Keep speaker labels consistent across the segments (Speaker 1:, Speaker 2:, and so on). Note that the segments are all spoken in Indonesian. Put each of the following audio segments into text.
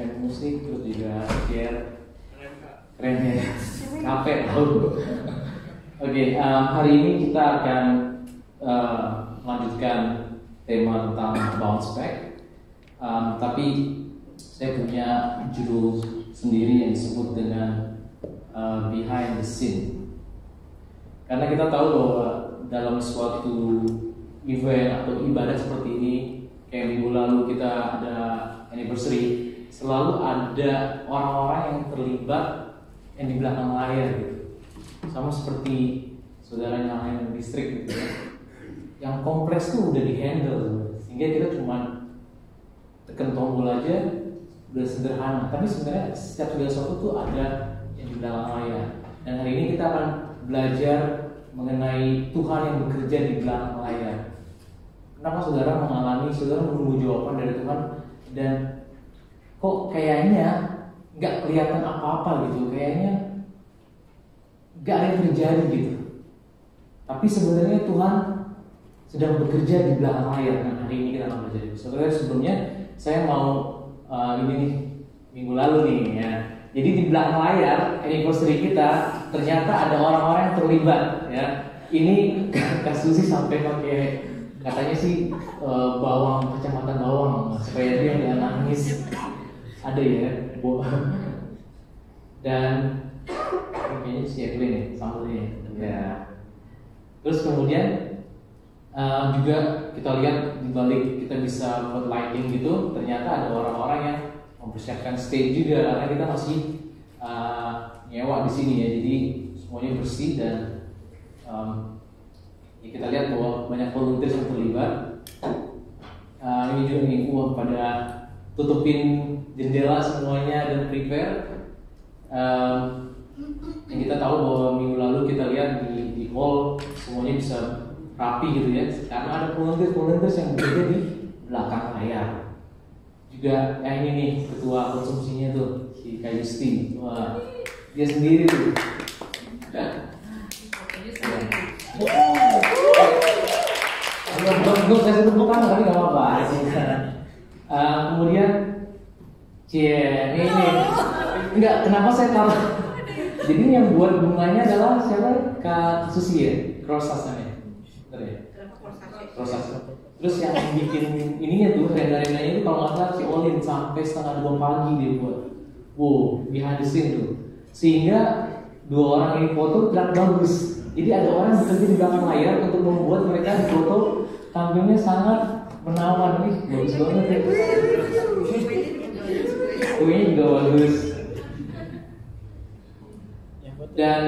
Speaker 1: main musik, terus juga share. Keren ya, capek tau. Oke, hari ini kita akan melanjutkan tema tentang bounce back. Tapi saya punya judul sendiri yang disebut dengan behind the scene. Karena kita tahu bahwa dalam suatu event atau ibadah seperti ini, kayak minggu lalu kita ada anniversary, selalu ada orang-orang yang terlibat yang di belakang layar gitu. Sama seperti saudara nyalain listrik gitu ya. Yang kompleks tuh udah di-handle, sehingga kita cuma tekan tombol aja udah sederhana. Tapi sebenarnya setiap segala sesuatu tuh ada yang di belakang layar. Dan hari ini kita akan belajar mengenai Tuhan yang bekerja di belakang layar. Kenapa saudara menunggu jawaban dari Tuhan dan kok kayaknya nggak kelihatan apa-apa gitu, kayaknya nggak ada yang terjadi gitu. Tapi sebenarnya Tuhan sedang bekerja di belakang layar. Nah, hari ini kita akan belajar. Saudara, sebelumnya saya mau ini nih, minggu lalu nih ya. Jadi di belakang layar anniversary kita ternyata ada orang-orang yang terlibat ya. Ini Kak Susi sampai pakai katanya sih bawang, kacamata bawang supaya dia nggak nangis. Ada ya, dan kayaknya si Evelyn nih, sambelnya ya. Terus kemudian juga kita lihat di balik kita bisa buat lighting gitu, ternyata ada orang-orang yang mempersiapkan stage juga karena kita masih nyewa di sini ya, jadi semuanya bersih dan ya kita lihat bahwa banyak volunteer yang terlibat. Ini juga nih, pada tutupin jendela semuanya dan prepare. Yang kita tahu bahwa minggu lalu kita lihat di hall semuanya bisa rapi gitu ya, karena ada volunteer yang bekerja di belakang layar. Juga yang ini nih, ketua konsumsinya tuh si Kak Justin, wah dia sendiri tuh. Belum saya sebut bukan, tapi nggak apa-apa. Kemudian, ini enggak, kenapa saya taruh? Jadi yang buat bunganya adalah siapa? Kak Susi ya, Krosasanya. Benar ya? Krosas. Terus yang bikin ininya tuh, renda-rendanya itu kalau nggak salah si Olin sampai 1:30 pagi dia buat. Wow, behind the scene tuh. Sehingga dua orang ini foto tidak bagus. Jadi ada orang yang bekerja di belakang layar untuk membuat mereka foto tampilnya sangat menawan nih, bagus banget ya. Kuenya juga bagus. Dan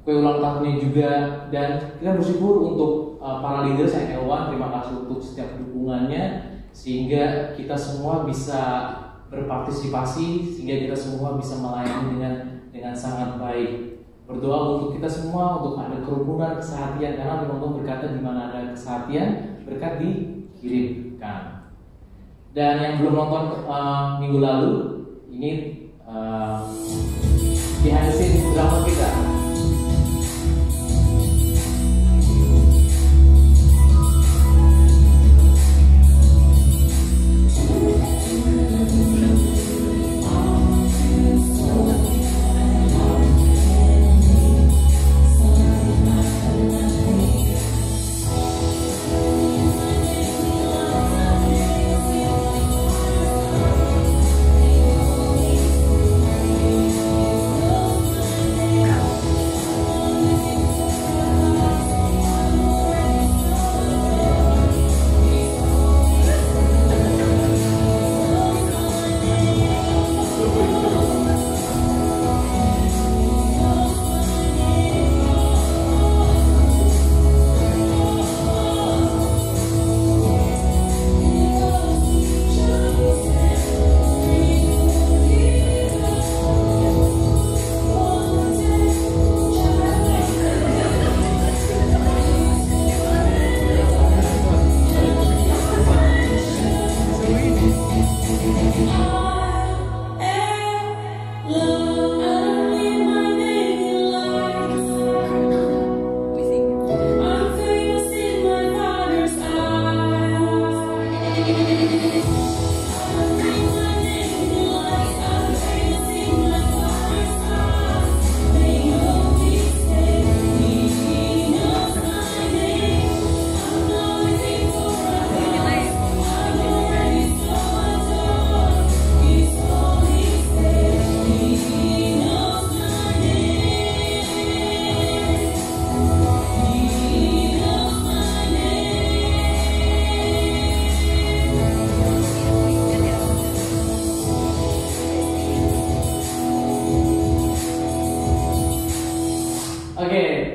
Speaker 1: kue ulang tahunnya juga, dan kita bersyukur untuk para leaders yang L1, terima kasih untuk setiap dukungannya sehingga kita semua bisa berpartisipasi, sehingga kita semua bisa melayani dengan sangat baik. Berdoa untuk kita semua untuk ada kerukunan, kesehatian, karena Tuhan berkata di mana ada kesehatian, berkat dikirimkan. Dan yang belum nonton minggu lalu, ini behind the scene drama kita.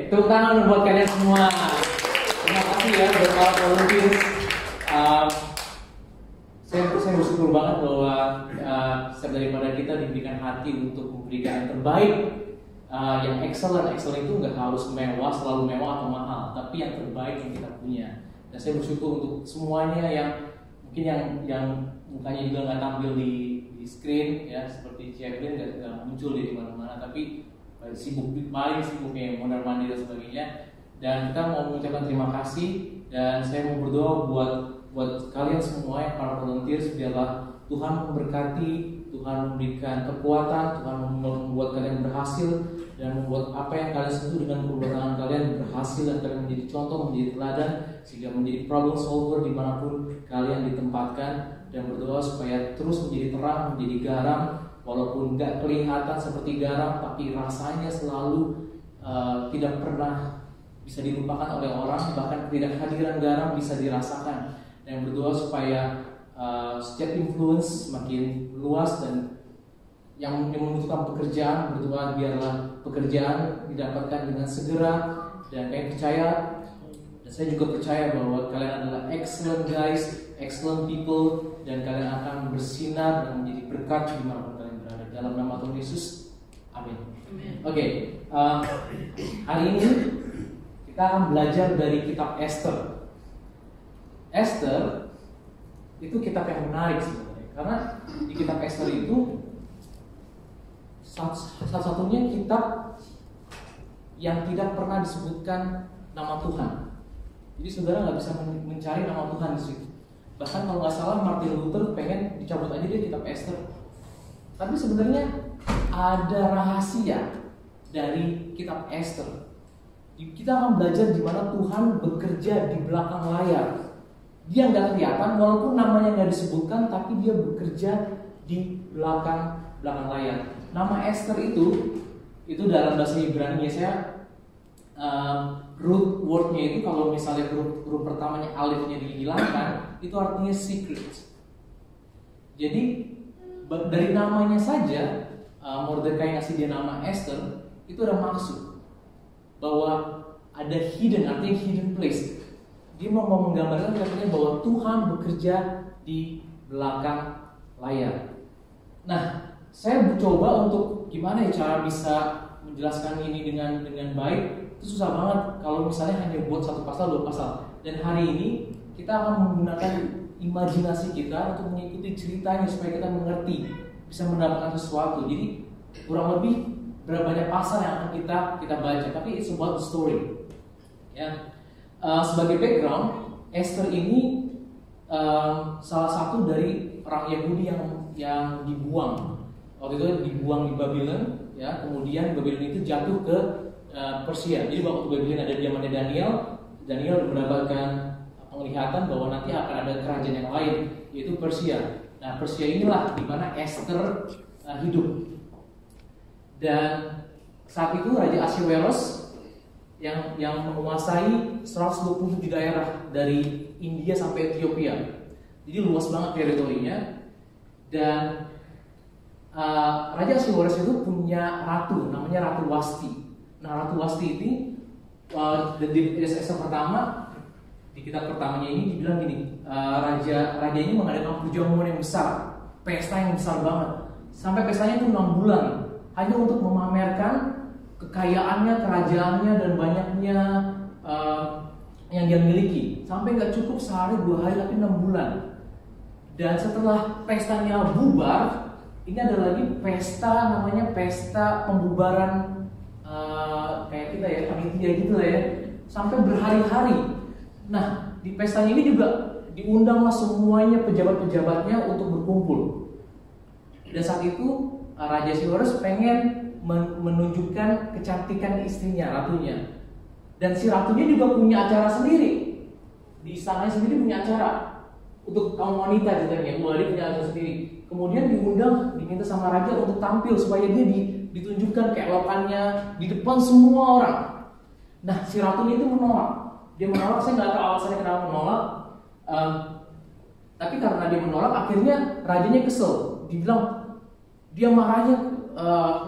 Speaker 1: tepuk tangan buat kalian semua. Terima kasih ya buat para volunteers. Saya bersyukur banget bahwa setiap daripada kita diberikan hati untuk memberikan yang terbaik, yang excellent itu nggak harus mewah, selalu mewah atau mahal, tapi yang terbaik yang kita punya. Dan saya bersyukur untuk semuanya yang mungkin yang mukanya juga nggak tampil di screen ya, seperti Jacqueline nggak muncul di mana-mana, tapi paling sibuknya mondar mandir dan sebagainya. Dan kita mau mengucapkan terima kasih, dan saya mau berdoa buat kalian semua yang para volunteers, biarlah Tuhan memberkati, Tuhan memberikan kekuatan, Tuhan membuat kalian berhasil dan membuat apa yang kalian sentuh dengan perbuatan kalian berhasil, dan kalian menjadi contoh, menjadi teladan, sehingga menjadi problem solver dimanapun kalian ditempatkan. Dan berdoa supaya terus menjadi terang, menjadi garam, walaupun nggak kelihatan seperti garam, tapi rasanya selalu tidak pernah bisa dilupakan oleh orang, bahkan tidak kehadiran garam bisa dirasakan. Dan berdoa supaya setiap influence semakin luas, dan yang membutuhkan pekerjaan, berdoa biarlah pekerjaan didapatkan dengan segera. Dan kalian percaya, dan saya juga percaya bahwa kalian adalah excellent guys, excellent people, dan kalian akan bersinar dan menjadi berkat dimanapun kalian berada. Dalam nama Tuhan Yesus, amin. Oke, hari ini kita akan belajar dari kitab Esther. Esther itu kitab yang menarik sebenarnya, karena di kitab Esther itu satu-satunya kitab yang tidak pernah disebutkan nama Tuhan. Jadi saudara nggak bisa mencari nama Tuhan di situ. Bahkan kalau nggak salah Martin Luther pengen dicabut aja dia kitab Esther. Tapi sebenarnya ada rahasia dari kitab Esther. Kita akan belajar di mana Tuhan bekerja di belakang layar. Dia nggak kelihatan, walaupun namanya nggak disebutkan, tapi dia bekerja di belakang layar. Nama Esther itu dalam bahasa Ibrani ya, root wordnya itu kalau misalnya huruf pertamanya alifnya dihilangkan, itu artinya secret. Jadi dari namanya saja Mordekai ngasih dia nama Esther, itu ada maksud bahwa ada hidden, artinya hidden place. Dia mau menggambarkan katanya bahwa Tuhan bekerja di belakang layar. Nah, saya mencoba untuk gimana ya cara bisa menjelaskan ini dengan baik. Itu susah banget kalau misalnya hanya buat satu pasal, dua pasal. Dan hari ini kita akan menggunakan imajinasi kita untuk mengikuti ceritanya supaya kita mengerti, bisa mendapatkan sesuatu. Jadi kurang lebih berapa banyak pasal yang akan kita baca, tapi it's about the story. Ya. Sebagai background, Esther ini salah satu dari orang Yahudi yang dibuang. Waktu itu dibuang di Babylon, ya. Kemudian Babylon itu jatuh ke Persia. Jadi waktu Babylon ada di zamannya Daniel mendapatkan penglihatan bahwa nanti akan ada kerajaan yang lain, yaitu Persia. Nah, Persia inilah di mana Esther hidup. Dan saat itu Raja Ahasuerus yang menguasai 127 daerah dari India sampai Ethiopia. Jadi luas banget teritorinya. Dan Raja Ahasuerus itu punya ratu, namanya Ratu Wasti. Nah, Ratu Wasti ini di Esther pertama, di kitab pertamanya ini dibilang gini, raja ini mengadakan perjamuan yang besar, pesta yang besar banget. Sampai pestanya itu 6 bulan, hanya untuk memamerkan kekayaannya, kerajaannya, dan banyaknya yang dia miliki. Sampai nggak cukup sehari 2 hari, tapi 6 bulan. Dan setelah pestanya bubar, ini ada lagi pesta, namanya pesta pembubaran, kayak kita ya, panitia gitu lah ya, sampai berhari-hari. Nah, di pestanya ini juga diundanglah semuanya pejabat-pejabatnya untuk berkumpul. Dan saat itu Raja Ahasuerus pengen menunjukkan kecantikan istrinya, ratunya. Dan si ratunya juga punya acara sendiri. Di istananya sendiri punya acara untuk kaum wanita ceritanya. Dia punya acara sendiri. Kemudian diminta sama raja untuk tampil supaya dia ditunjukkan keelokannya di depan semua orang. Nah, si ratunya itu menolak. Dia menolak, saya nggak tahu alasannya kenapa menolak. Tapi karena dia menolak, akhirnya rajanya kesel. Dia marahnya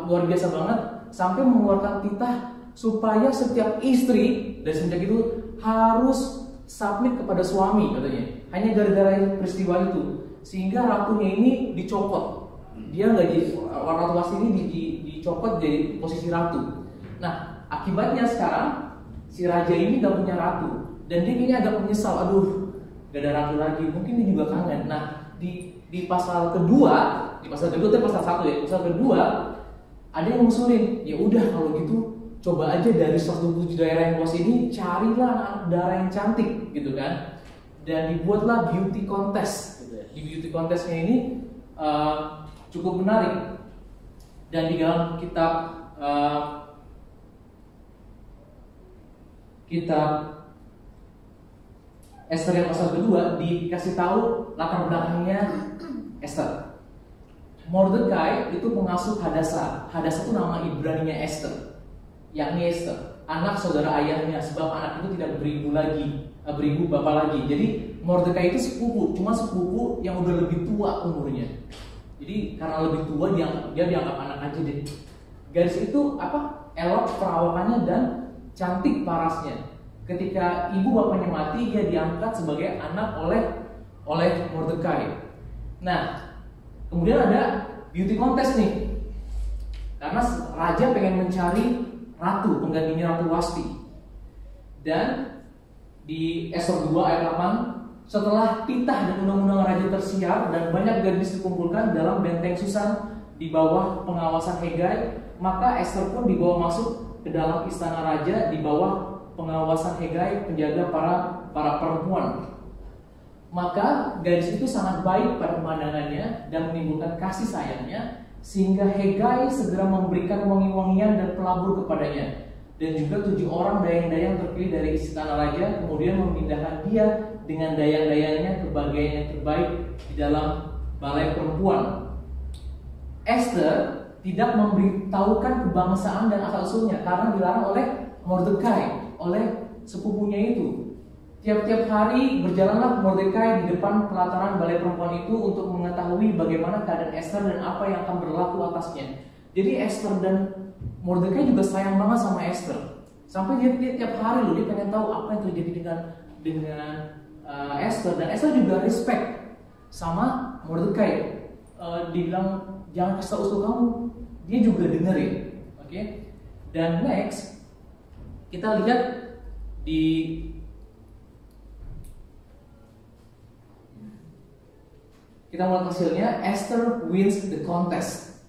Speaker 1: luar biasa banget, sampai mengeluarkan titah supaya setiap istri dan semenjak itu harus submit kepada suami katanya. Hanya gara-gara peristiwa itu, sehingga ratunya ini dicopot. Dia nggak jadi Ratu Wasti ini dicopot jadi posisi ratu. Nah, akibatnya sekarang si raja ini nggak punya ratu dan dia kayaknya agak menyesal. Aduh, gak ada ratu lagi. Mungkin dia juga kangen. Nah, di pasal kedua itu pasal 1 ya. Pasal kedua ada yang ngusulin, ya udah kalau gitu coba aja dari 107 daerah yang luas ini carilah anak darah yang cantik gitu kan. Dan dibuatlah beauty contest gitu ya. Di beauty contestnya ini cukup menarik. Dan di dalam kitab Esther yang pasal kedua dikasih tahu latar belakangnya Esther. Mordekai itu pengasuh Hadasa. Hadasa itu nama Ibraninya Esther, yakni Esther, anak saudara ayahnya, sebab anak itu tidak beribu bapak lagi. Jadi Mordekai itu sepupu, cuma sepupu yang udah lebih tua umurnya. Jadi karena lebih tua dia dianggap anak aja deh. Gadis itu elok perawakannya dan cantik parasnya. Ketika ibu bapaknya mati, ia diangkat sebagai anak oleh Mordekai. Nah, kemudian ada beauty contest nih. Karena raja pengen mencari ratu penggantinya Ratu Wasti. Dan di Esther 2 ayat 8, setelah titah dan undang-undang raja tersiar dan banyak gadis dikumpulkan dalam benteng Susan di bawah pengawasan Hegai, maka Esther pun dibawa masuk ke dalam istana raja di bawah pengawasan Hegai, penjaga para perempuan. Maka gadis itu sangat baik pada pemandangannya dan menimbulkan kasih sayangnya, sehingga Hegai segera memberikan wangi-wangian dan pelabur kepadanya. Dan juga 7 orang dayang-dayang terpilih dari istana raja kemudian memindahkan dia dengan dayang-dayangnya ke bagian yang terbaik di dalam balai perempuan. Esther tidak memberitahukan kebangsaan dan asal-usulnya karena dilarang oleh Mordekai, oleh sepupunya itu. Tiap-tiap hari berjalanlah Mordekai di depan pelataran balai perempuan itu untuk mengetahui bagaimana keadaan Esther dan apa yang akan berlaku atasnya. Jadi Esther dan Mordekai juga sayang banget sama Esther. Sampai dia tiap hari loh dia pengen tahu apa yang terjadi dengan Esther, dan Esther juga respect sama Mordekai. Dibilang jangan kasih tahu usul kamu, dia juga dengerin. Oke. Dan next kita lihat kita mulai hasilnya. Esther wins the contest.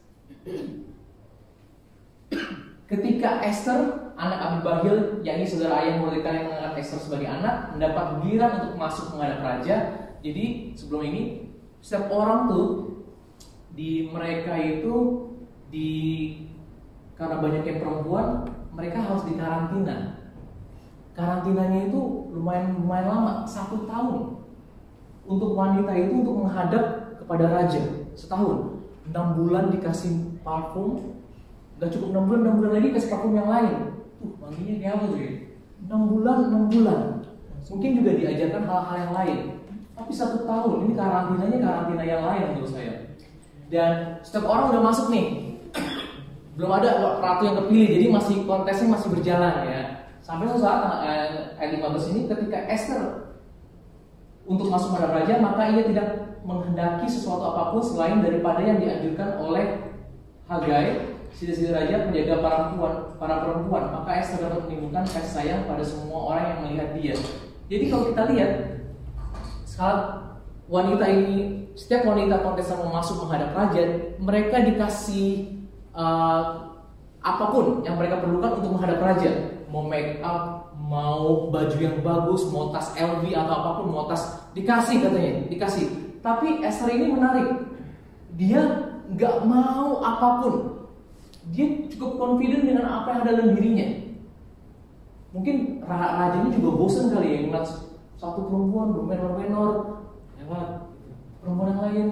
Speaker 1: Ketika Esther, anak Abihail, yakni saudara ayah Mordekai yang mengangkat Esther sebagai anak, mendapat giliran untuk masuk menghadap raja. Jadi sebelum ini setiap orang tuh di mereka itu karena banyaknya perempuan, mereka harus dikarantina. Karantinanya itu lumayan lama, 1 tahun. Untuk wanita itu untuk menghadap kepada raja, 1 tahun. 6 bulan dikasih parfum. Gak cukup 6 bulan lagi kasih parfum yang lain. Wanginya kayak apa tuh ya? 6 bulan. Mungkin juga diajarkan hal-hal yang lain. Tapi 1 tahun, ini karantina yang lain menurut saya. Dan setiap orang udah masuk nih. Belum ada ratu yang kepilih, jadi kontesnya masih berjalan ya. Sampai suatu saat ayat 15 ini, ketika Esther untuk masuk menghadap raja, maka ia tidak menghendaki sesuatu apapun selain daripada yang dianjurkan oleh Hegai, sisi raja, penjaga para perempuan. Maka Esther dapat menimbulkan kasih sayang pada semua orang yang melihat dia. Jadi kalau kita lihat saat wanita ini, setiap wanita kontestan mau masuk menghadap raja, mereka dikasih apapun yang mereka perlukan untuk menghadap raja. Mau make up, mau baju yang bagus, mau tas LV atau apapun, mau tas, dikasih katanya, dikasih. Tapi Esther ini menarik, dia nggak mau apapun. Dia cukup confident dengan apa yang ada dalam dirinya. Mungkin rajanya juga bosan kali ya ngeliat satu perempuan bermenor-menor lewat perempuan yang lain,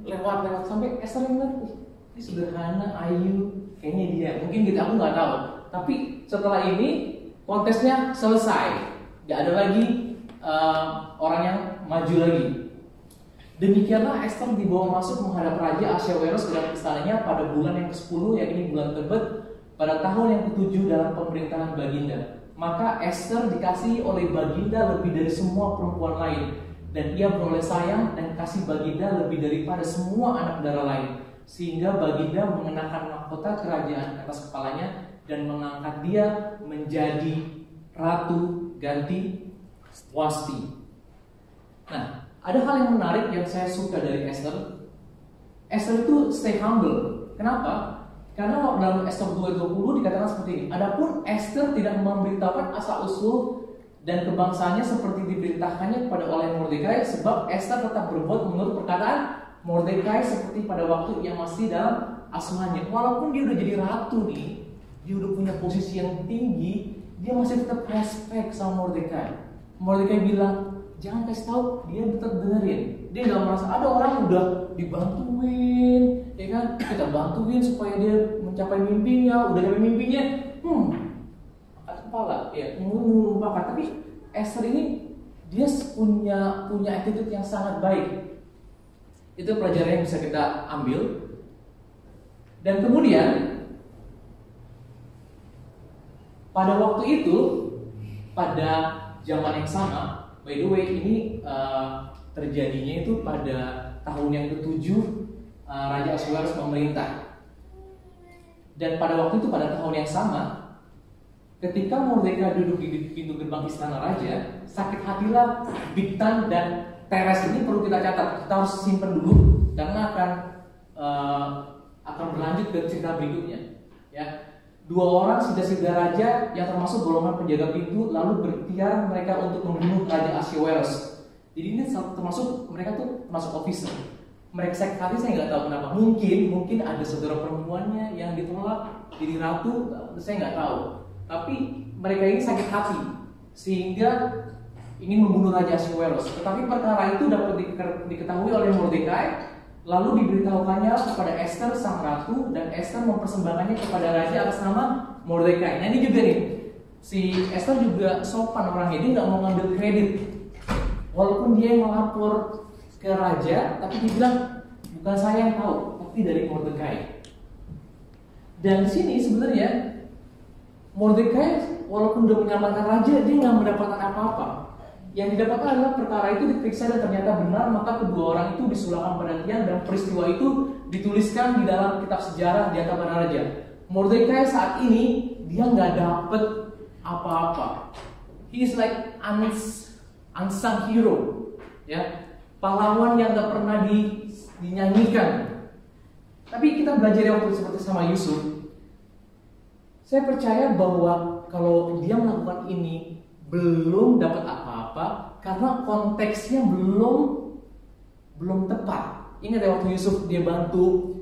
Speaker 1: lewat sampai Esther ngeliat, ini sederhana, ayu, kayaknya dia. Mungkin gitu, aku nggak tahu. Tapi setelah ini kontesnya selesai, nggak ada lagi orang yang maju lagi. Demikianlah Esther dibawa masuk menghadap Raja Ahasuerus ke dalam istananya pada bulan yang ke-10, yakni bulan Tebet, pada tahun yang ke-7 dalam pemerintahan Baginda. Maka Esther dikasihi oleh Baginda lebih dari semua perempuan lain, dan ia beroleh sayang dan kasih Baginda lebih daripada semua anak darah lain, sehingga Baginda mengenakan mahkota kerajaan atas kepalanya dan mengangkat dia menjadi ratu ganti Wasti. Nah, ada hal yang menarik yang saya suka dari Esther. Esther itu stay humble. Kenapa? Karena dalam Esther 2:20 dikatakan seperti ini. Adapun Esther tidak memberitahukan asal-usul dan kebangsaannya seperti diperintahkannya kepada oleh Mordekai, sebab Esther tetap berbuat menurut perkataan Mordekai seperti pada waktu yang masih dalam asuhannya. Walaupun dia udah jadi ratu nih, dia udah punya posisi yang tinggi, dia masih tetap respect sama Mordekai. Mordekai bilang, jangan kasih tahu, dia tetap dengerin. Dia nggak merasa ada orang udah dibantuin, ya kan? Kita bantuin supaya dia mencapai mimpinya, udah capai mimpinya, angkat kepala, ya, melupakan. Tapi Esther ini dia punya attitude yang sangat baik. Itu pelajaran yang bisa kita ambil. Dan kemudian pada waktu itu, pada zaman yang sama, by the way ini terjadinya itu pada tahun yang ke-7 Raja Ahasuerus memerintah. Dan pada waktu itu, pada tahun yang sama, ketika Mordekai duduk di pintu gerbang istana raja, sakit hatilah Bigtan dan Teres. Ini perlu kita catat, kita harus simpan dulu karena akan berlanjut ke cerita berikutnya. Ya, dua orang sida-sida raja yang termasuk golongan penjaga pintu lalu berikhtiar mereka untuk membunuh Raja Ahasuerus. Jadi ini termasuk mereka tuh termasuk officer. Mereka sakit hati, saya nggak tahu kenapa. Mungkin ada saudara perempuannya yang ditolak jadi ratu, saya nggak tahu. Tapi mereka ini sakit hati sehingga ingin membunuh Raja Ahasuerus. Tetapi perkara itu dapat diketahui oleh Mordekai, lalu diberitahukannya kepada Esther sang ratu, dan Esther mempersembahkannya kepada raja atas nama Mordekai. Nah ini juga nih, si Esther juga sopan orangnya, dia nggak mau ngambil kredit. Walaupun dia yang melapor ke raja, tapi dia bilang bukan saya yang tahu, tapi dari Mordekai. Dan di sini sebenarnya Mordekai walaupun udah menyelamatkan raja, dia nggak mendapatkan apa-apa. Yang didapatkan adalah perkara itu diperiksa dan ternyata benar, maka kedua orang itu disulahkan pada tiang dan peristiwa itu dituliskan di dalam kitab sejarah di antara para raja. Mordekai saat ini dia nggak dapet apa-apa. He is like unsung hero, ya, pahlawan yang nggak pernah dinyanyikan. Tapi kita belajar waktu seperti sama Yusuf. Saya percaya bahwa kalau dia melakukan ini belum dapat apa-apa karena konteksnya belum tepat. Ingat ya waktu Yusuf dia bantu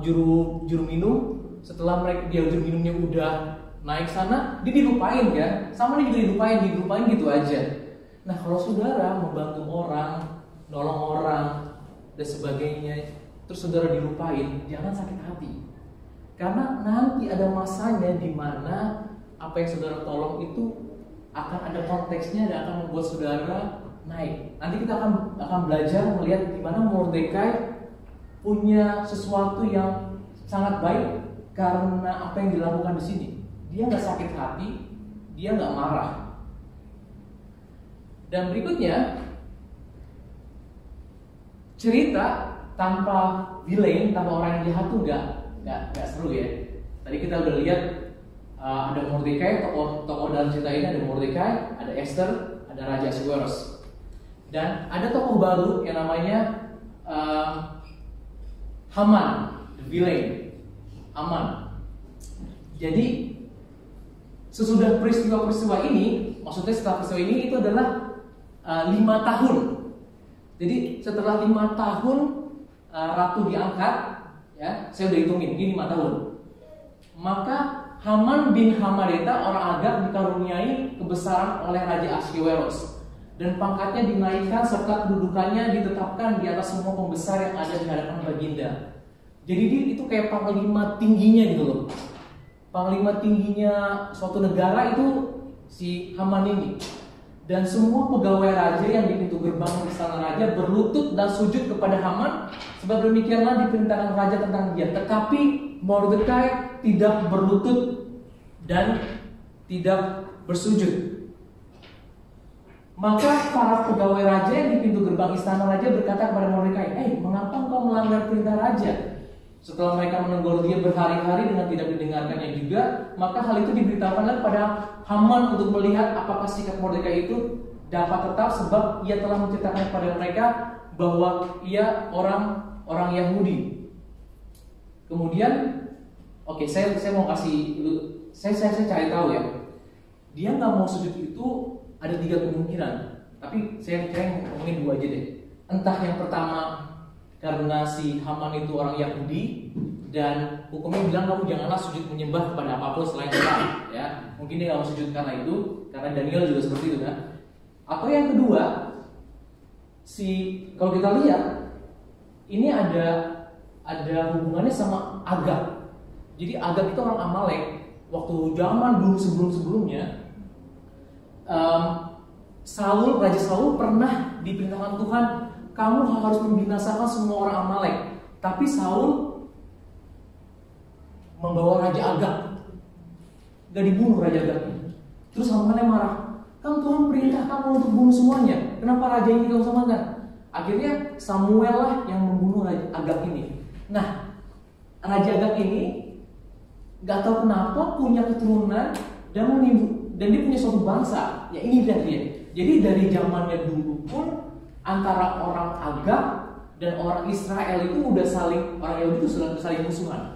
Speaker 1: juru minum, setelah dia juru minumnya udah naik sana, dia dilupain kan? Sama dia juga dilupain gitu aja. Nah kalau saudara membantu orang, nolong orang dan sebagainya, terus saudara dilupain, jangan sakit hati. Karena nanti ada masanya di mana apa yang saudara tolong itu akan ada konteksnya dan akan membuat saudara naik. Nanti kita akan belajar melihat di mana Mordekai punya sesuatu yang sangat baik karena apa yang dilakukan di sini. Dia nggak sakit hati, dia nggak marah. Dan berikutnya cerita tanpa villain, tanpa orang yang jahat tuh nggak seru ya. Tadi kita udah lihat ada Mordekai, tokoh dalam cerita ini ada Mordekai, ada Esther, ada Raja Ahasuerus. Dan ada tokoh baru yang namanya Haman, the villain, Haman. Jadi sesudah peristiwa ini, maksudnya setelah peristiwa ini itu adalah 5 tahun. Jadi setelah 5 tahun ratu diangkat, ya, saya udah hitungin ini 5 tahun. Maka Haman bin Hamadeta orang Agag dikaruniai kebesaran oleh Raja Ahasuerus dan pangkatnya dinaikkan serta kedudukannya ditetapkan di atas semua pembesar yang ada di hadapan Baginda. Jadi dia itu kayak panglima tingginya gitu loh. Panglima tingginya suatu negara itu si Haman ini. Dan semua pegawai raja yang di pintu gerbang istana raja berlutut dan sujud kepada Haman, sebab demikianlah diperintahkan raja tentang dia. Tetapi Mordekai tidak berlutut dan tidak bersujud. Maka para pegawai raja yang di pintu gerbang istana raja berkata kepada Mordekai, mengapa engkau melanggar perintah raja? Setelah mereka menegur dia berhari-hari dengan tidak didengarkannya juga, maka hal itu diberitahukanlah kepada Haman untuk melihat apakah sikap Mordekai itu dapat tetap, sebab ia telah menceritakan kepada mereka bahwa ia orang Yahudi. Kemudian, saya mau kasih, saya cari tahu ya. Dia nggak mau sujud itu ada 3 kemungkinan, tapi saya ngomongin 2 aja deh. Entah yang pertama karena si Haman itu orang Yahudi dan hukumnya bilang kamu janganlah sujud menyembah kepada apapun selain Allah, ya. Mungkin dia nggak mau sujud karena itu, karena Daniel juga seperti itu kan. Atau yang kedua, kalau kita lihat ini ada hubungannya sama Agag. Jadi Agag itu orang Amalek. Waktu zaman dulu sebelumnya, Raja Saul pernah diperintahkan Tuhan, kamu harus membinasakan semua orang Amalek. Tapi Saul membawa Raja Agag, gak dibunuh Raja Agagnya. Terus Haman marah, kan Tuhan perintah kamu untuk bunuh semuanya, kenapa raja ini kamu samakan? Akhirnya Samuel lah yang membunuh Raja Agag ini. Nah, Raja Agag ini gak tahu kenapa punya keturunan dan dia punya suatu bangsa. Ya ini dia. Jadi dari zamannya dulu pun antara orang Agag dan orang Israel itu udah orang Yahudi itu sudah saling musuhan.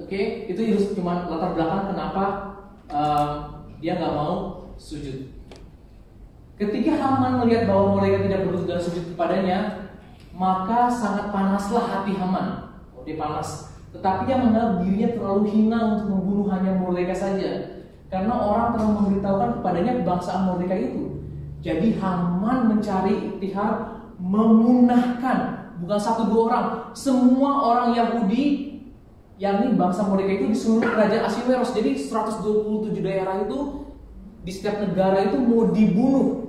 Speaker 1: Itu cuma latar belakang kenapa dia nggak mau sujud. Ketika Haman melihat bahwa mereka tidak berlutut dan sujud kepadanya, maka sangat panaslah hati Haman. Dia panas. Tetapi dia menganggap dirinya terlalu hina untuk membunuh hanya Mordekai saja, karena orang telah memberitahukan kepadanya kebangsaan Mordekai itu. Jadi Haman mencari ikhtiar memunahkan bukan 1-2 orang, semua orang Yahudi, yakni bangsa Mordekai itu di seluruh kerajaan Ahasweros. Jadi 127 daerah itu di setiap negara itu mau dibunuh.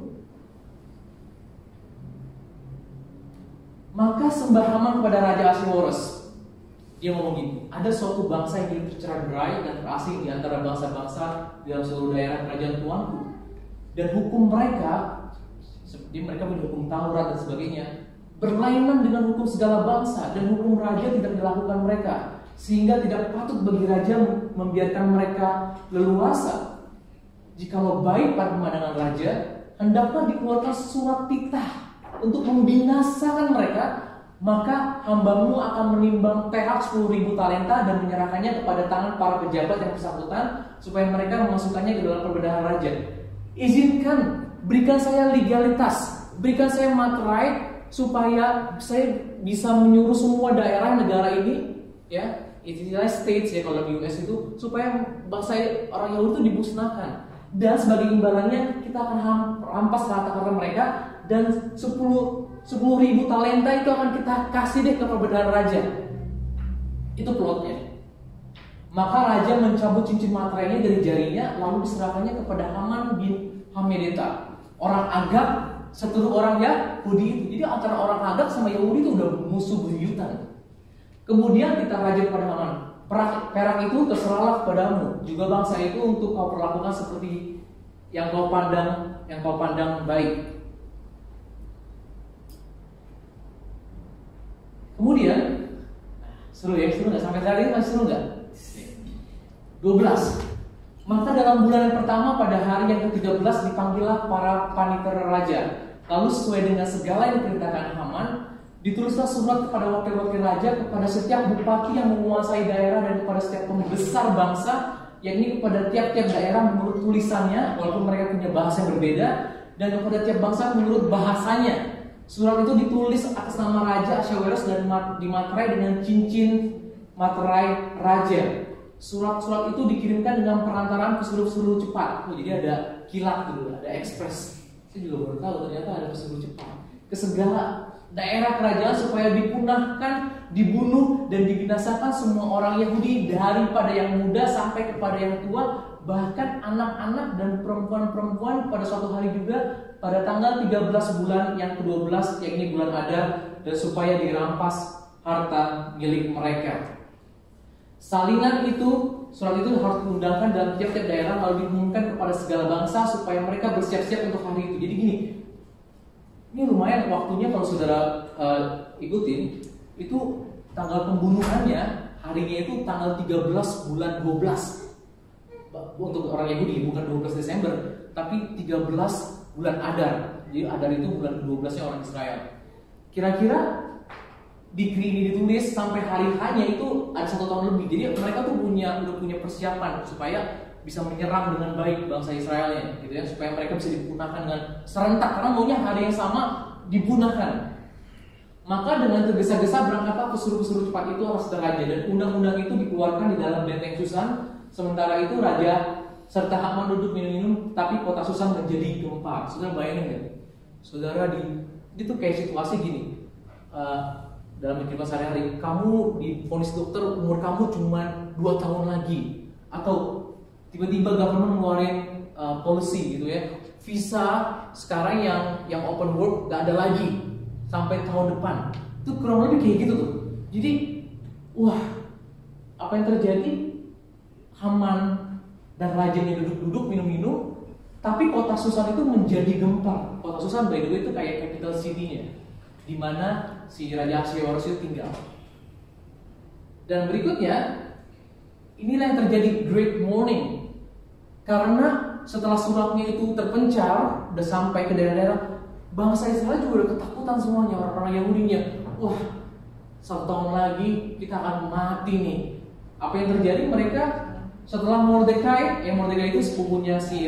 Speaker 1: Maka sembah Haman kepada Raja Ahasweros. Dia ngomong gini, ada suatu bangsa yang hidup tercerai berai dan terasing di antara bangsa-bangsa di dalam seluruh daerah kerajaan tuanku. Dan hukum mereka, seperti mereka punya hukum Taurat dan sebagainya, berlainan dengan hukum segala bangsa, dan hukum raja tidak dilakukan mereka, sehingga tidak patut bagi raja membiarkan mereka leluasa. Jikalau baik pada pemandangan raja, hendaklah dikeluarkan surat titah untuk membinasakan mereka, maka hambamu akan menimbang perak 10.000 talenta dan menyerahkannya kepada tangan para pejabat yang bersangkutan, supaya mereka memasukkannya ke dalam perbendaharaan raja. Izinkan, berikan saya legalitas, berikan saya materai, supaya saya bisa menyuruh semua daerah negara ini, ya, istilahnya states ya kalau di US itu, supaya bangsa orang Yahudi itu dimusnahkan. Dan sebagai imbalannya kita akan rampas harta-harta mereka, dan 10.000 talenta itu akan kita kasih deh ke perbendaharaan raja. Itu plotnya. Maka raja mencabut cincin materainya dari jarinya, lalu diserahkannya kepada Haman bin Hamedata, orang Agag, seluruh orang Yahudi itu. Jadi antara orang Agag sama Yahudi itu udah musuh buyutan. Kemudian kita raja kepada Haman, perak itu terserahlah kepadamu, juga bangsa itu untuk kau perlakukan seperti yang kau pandang baik. Kemudian seru nggak? Sampai saat ini masih seru nggak? 12. Maka dalam bulan yang pertama pada hari yang ke-13 dipanggillah para panitera raja. Lalu sesuai dengan segala yang diperintahkan Haman, ditulislah surat kepada wakil-wakil raja, kepada setiap bupati yang menguasai daerah, dan kepada setiap pembesar bangsa, yakni kepada tiap-tiap daerah menurut tulisannya, walaupun mereka punya bahasa yang berbeda, dan kepada tiap bangsa menurut bahasanya. Surat itu ditulis atas nama Raja Ahasweros dan dimaterai dengan cincin materai raja. Surat-surat itu dikirimkan dengan perantaraan pesuruh-pesuruh cepat. Jadi ada kilat dulu, ada ekspres. Saya juga baru tahu ternyata ada pesuruh cepat. Ke segala daerah kerajaan supaya dipunahkan, dibunuh, dan dibinasakan semua orang Yahudi daripada yang muda sampai kepada yang tua, bahkan anak-anak dan perempuan-perempuan pada suatu hari juga pada tanggal 13 bulan yang ke-12, yakni bulan Adar, dan supaya dirampas harta milik mereka. Salinan itu, surat itu harus diundangkan dalam tiap-tiap daerah lalu diumumkan kepada segala bangsa supaya mereka bersiap-siap untuk hari itu. Jadi gini, ini lumayan waktunya kalau saudara ikutin, itu tanggal pembunuhannya harinya itu tanggal 13 bulan 12 untuk orang Yahudi, bukan 12 Desember, tapi 13 bulan Adar. Jadi Adar itu bulan ke-12 nya orang Israel. Kira-kira Dikri ini ditulis sampai hari hanya itu ada 1 tahun lebih. Jadi mereka tuh udah punya persiapan supaya bisa menyerang dengan baik bangsa Israelnya, gitu ya, supaya mereka bisa dipunahkan dengan serentak karena maunya hari yang sama dipunahkan. Maka dengan tergesa-gesa berangkatlah pesuruh-pesuruh cepat itu atas raja, dan undang-undang itu dikeluarkan di dalam benteng Susan. Sementara itu raja serta Haman duduk minum-minum, tapi kota Susan menjadi gempar. Saudara bayangin nggak? Saudara itu kayak situasi gini. Dalam kehidupan sehari-hari, kamu divonis dokter umur kamu cuma 2 tahun lagi, atau tiba-tiba government ngeluarin policy gitu ya, visa sekarang yang open work gak ada lagi sampai tahun depan. Itu kurang lebih kayak gitu tuh. Jadi, wah, apa yang terjadi? Haman dan rajanya duduk-duduk minum-minum, tapi kota Susan itu menjadi gempar. Kota Susan by the way itu kayak capital city-nya, di mana si Raja Ahsywerosh itu tinggal. Dan berikutnya, inilah yang terjadi great mourning. Karena setelah suratnya itu terpencar, udah sampai ke daerah-daerah, bangsa Israel juga udah ketakutan semuanya, orang-orang Yahudinya. Wah, 1 tahun lagi kita akan mati nih. Apa yang terjadi? Mereka setelah Mordekai itu sepupunya si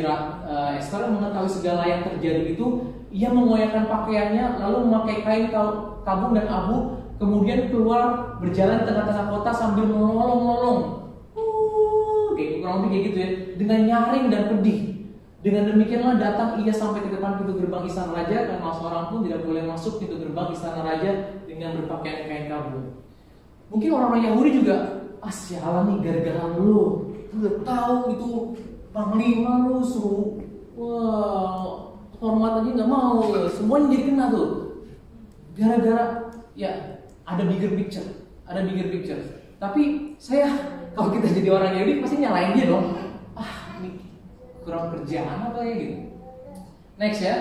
Speaker 1: Esther, mengetahui segala yang terjadi itu, ia mengoyakkan pakaiannya, lalu memakai kain kabung dan abu, kemudian keluar berjalan di tengah-tengah kota sambil melolong-lolong. Kayak kurang lebih kayak gitu ya, dengan nyaring dan pedih. Dengan demikianlah datang ia sampai ke depan pintu gerbang istana raja, dan seorang pun tidak boleh masuk pintu gerbang istana raja dengan berpakaian kain kabung. Mungkin orang-orang Yahudi juga, sialan nih gara-gara lu udah tahu itu panglima lu suruh, wah, hormat aja nggak mau, semuanya jadi kena tuh. Gara-gara ya ada bigger picture. Tapi saya, kalau kita jadi orang Yahudi pasti nyalain dia dong. Ini kurang kerjaan apa ya gitu. Next ya.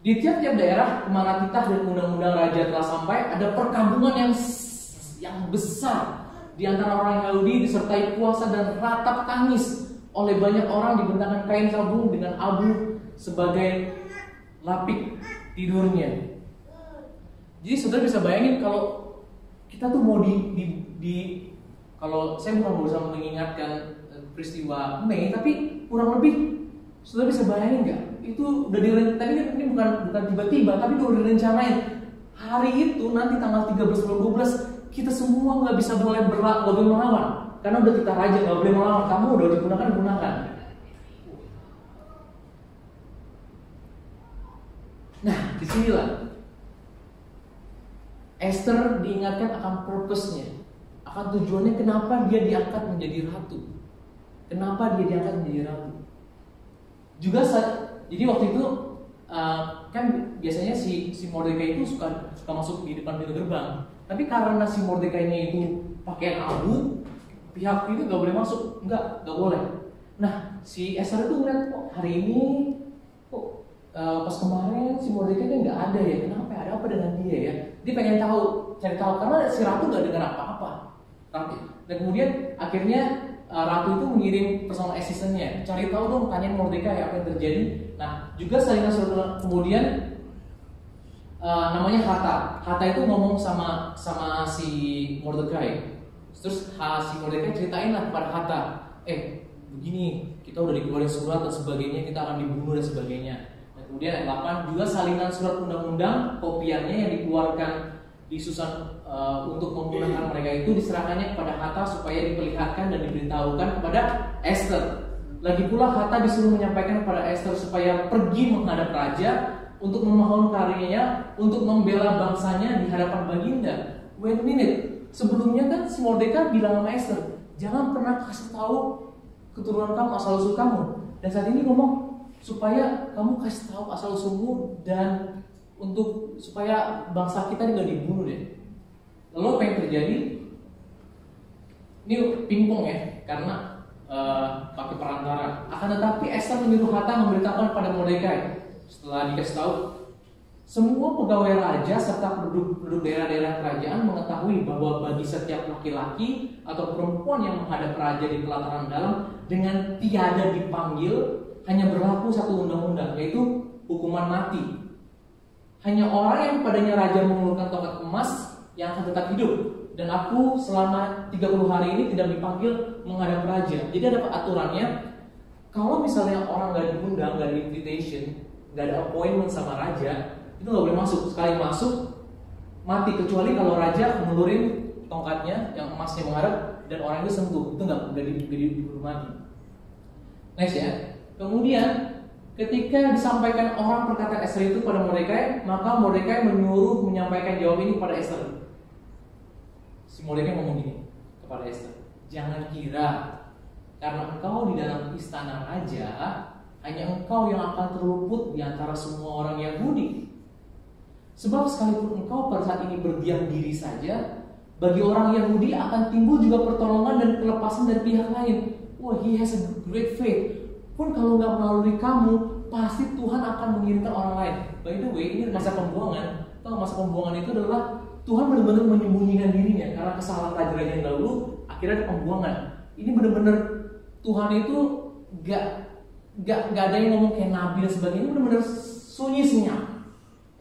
Speaker 1: Di tiap-tiap daerah kemana titah dan undang-undang raja telah sampai, ada perkampungan yang besar di antara orang Yahudi, disertai puasa dan ratap tangis oleh banyak orang, dibentangkan kain kabung dengan abu sebagai lapik tidurnya. Jadi saudara bisa bayangin kalau kita tuh mau kalau saya bukan berusaha mengingatkan peristiwa Mei, tapi kurang lebih saudara bisa bayangin nggak? Itu udah direncanain, ini bukan tiba-tiba, tapi udah direncanain. Hari itu nanti tanggal 13 bulan 12 kita semua nggak boleh melawan, karena udah kita raja, nggak boleh melawan. Kamu udah digunakan. Nah, disinilah Esther diingatkan akan purpose-nya, akan tujuannya kenapa dia diangkat menjadi ratu. Juga jadi waktu itu kan biasanya si Mordekai itu suka masuk di depan pintu gerbang. Tapi karena si Mordekai-nya itu pakaian abu, pihak itu nggak boleh masuk, nggak boleh. Nah, si Esther itu ngeliat, hari ini pas kemarin si Mordekai nggak ada ya, kenapa? Ada apa dengan dia ya? Dia pengen cari tahu karena si ratu nggak dengar apa-apa. Dan kemudian akhirnya ratu itu mengirim personal assistant-nya, cari tahu dong, tanyain Mordekai apa yang terjadi. Nah, juga salinan surat kemudian namanya Hata itu ngomong sama si Mordekai. Terus si Mordekai ceritain lah kepada Hata, begini, kita udah dikeluarin surat dan sebagainya, kita akan dibunuh dan sebagainya. Dan kemudian ayat 8 juga salinan surat undang-undang, kopiannya yang dikeluarkan di Susan untuk menggunakan mereka itu diserahkannya kepada Hata supaya diperlihatkan dan diberitahukan kepada Esther. Lagi pula Hata disuruh menyampaikan kepada Esther supaya pergi menghadap raja untuk memohon karyanya, untuk membela bangsanya di hadapan Baginda. Wait a minute, sebelumnya kan si Mordekai bilang sama Esther, jangan pernah kasih tahu keturunan kamu, asal usul kamu. Dan saat ini ngomong supaya kamu kasih tahu asal usulmu dan untuk supaya bangsa kita tidak dibunuh deh. Lalu apa yang terjadi? Ini pingpong ya, karena pakai perantara. Akan tetapi Esther menyuruh Hatam memberitahukan pada Mordekai. Setelah dikasih tahu, semua pegawai raja serta penduduk daerah-daerah kerajaan mengetahui bahwa bagi setiap laki-laki atau perempuan yang menghadap raja di pelataran dalam dengan tiada dipanggil, hanya berlaku satu undang-undang, yaitu hukuman mati. Hanya orang yang padanya raja mengulurkan tongkat emas yang akan tetap hidup. Dan aku selama 30 hari ini tidak dipanggil menghadap raja. Jadi ada aturannya, kalau misalnya orang gak diundang, gak ada invitation, gak ada appointment sama raja, itu gak boleh masuk. Sekali masuk, mati. Kecuali kalau raja ngelurin tongkatnya yang emasnya menghadap dan orang itu sentuh, itu gak dibunuh mati. Next ya. Kemudian ketika disampaikan orang perkataan Esther itu pada Mordekai, maka Mordekai menyuruh menyampaikan jawab ini pada Esther. Si Mordekai ngomong gini kepada Esther, jangan kira karena engkau di dalam istana raja, hanya engkau yang akan terluput di antara semua orang Yahudi. Sebab sekalipun engkau pada saat ini berdiam diri saja, bagi orang Yahudi akan timbul juga pertolongan dan pelepasan dari pihak lain. Wah, he has a great faith. Pun kalau nggak melalui kamu, pasti Tuhan akan mengirimkan orang lain. By the way, ini masa pembuangan. Tahu masa pembuangan itu adalah Tuhan benar-benar menyembunyikan dirinya karena kesalahan raja-raja yang dahulu. Akhirnya ada pembuangan. Ini benar-benar Tuhan itu nggak ada yang ngomong kayak nabi dan sebagainya. Benar-benar sunyi senyap.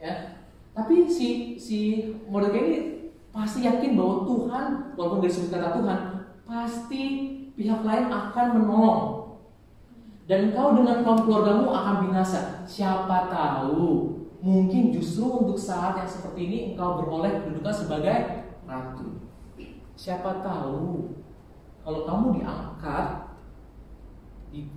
Speaker 1: Ya. Tapi si Mordekai ini pasti yakin bahwa Tuhan, walaupun dari sudut kata Tuhan, pasti pihak lain akan menolong. Dan engkau dengan kaum keluargamu akan binasa. Siapa tahu, mungkin justru untuk saat yang seperti ini engkau beroleh kedudukan sebagai ratu. Siapa tahu, kalau kamu diangkat,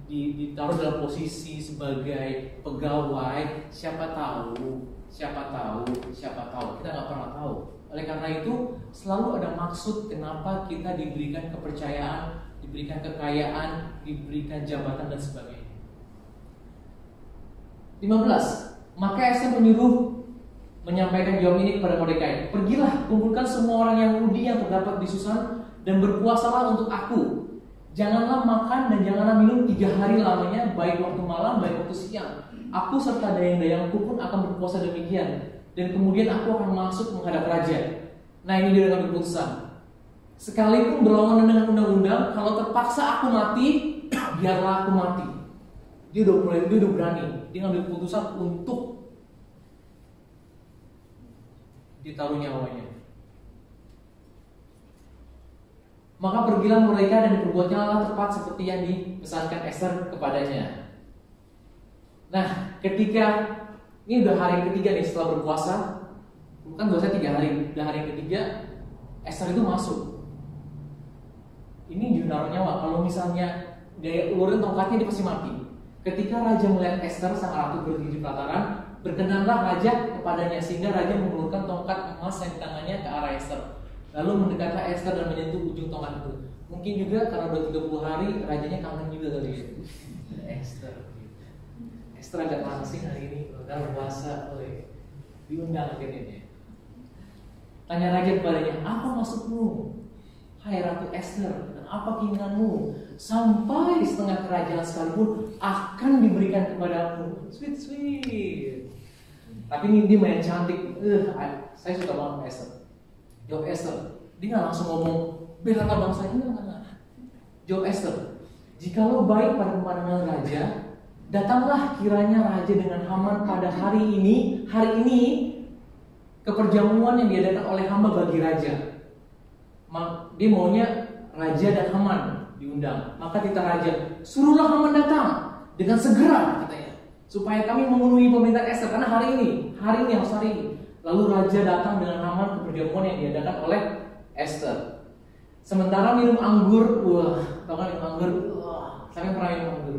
Speaker 1: ditaruh dalam posisi sebagai pegawai, siapa tahu, kita nggak pernah tahu. Oleh karena itu, selalu ada maksud kenapa kita diberikan kepercayaan, diberikan kekayaan, diberikan jabatan dan sebagainya. 15. Maka Esther menyuruh menyampaikan jawab ini kepada Mordekai. Pergilah, kumpulkan semua orang Yahudi yang terdapat di Susan dan berpuasalah untuk aku. Janganlah makan dan janganlah minum 3 hari lamanya, baik waktu malam, baik waktu siang. Aku serta dayang-dayangku pun akan berpuasa demikian. Dan kemudian aku akan masuk menghadap raja. Nah, ini dia dengan keputusan. Sekalipun berlawanan dengan undang-undang, kalau terpaksa aku mati, biarlah aku mati. Dia udah berani. Dia ngambil keputusan untuk ditaruh nyawanya. Maka pergilah mereka dan diperbuatnya tepat seperti yang dipesankan Esther kepadanya. Nah, ketika ini udah hari ketiga nih setelah berpuasa, bukan puasa 3 hari, udah hari ketiga, Esther itu masuk. Ini juga naruh nyawa. Kalau misalnya dia ulurin tongkatnya, dia pasti mati. Ketika raja melihat Esther sang ratu berdiri di pelataran, berkenanlah raja kepadanya sehingga raja mengulurkan tongkat emas yang di tangannya ke arah Esther. Lalu mendekatlah Esther dan menyentuh ujung tongkat itu. Mungkin juga karena udah 30 hari rajanya kangen juga kali ya. Esther agak langsing hari ini karena puasa, diundang akhirnya. Tanya raja kepadanya, apa maksudmu? Hai Ratu Esther, dan apa keinginanmu? Sampai setengah kerajaan sekalipun akan diberikan kepadamu. Sweet. Tapi ini dia main cantik. Saya suka banget Esther. Jawab Esther. Dia nggak langsung ngomong bela bangsa ini, enggak. Jawab Esther. Jikalau baik pada pemandangan raja, datanglah kiranya raja dengan Haman pada hari ini ke perjamuan yang diadakan oleh hamba bagi raja. Dia maunya raja dan Haman diundang. Maka titah raja, suruhlah Haman datang dengan segera, katanya, supaya kami memenuhi permintaan Esther. Karena hari ini harus hari ini. Lalu raja datang dengan Haman ke perjamuan yang diadakan oleh Esther. Sementara minum anggur, tau kan minum anggur? Saya pernah minum anggur.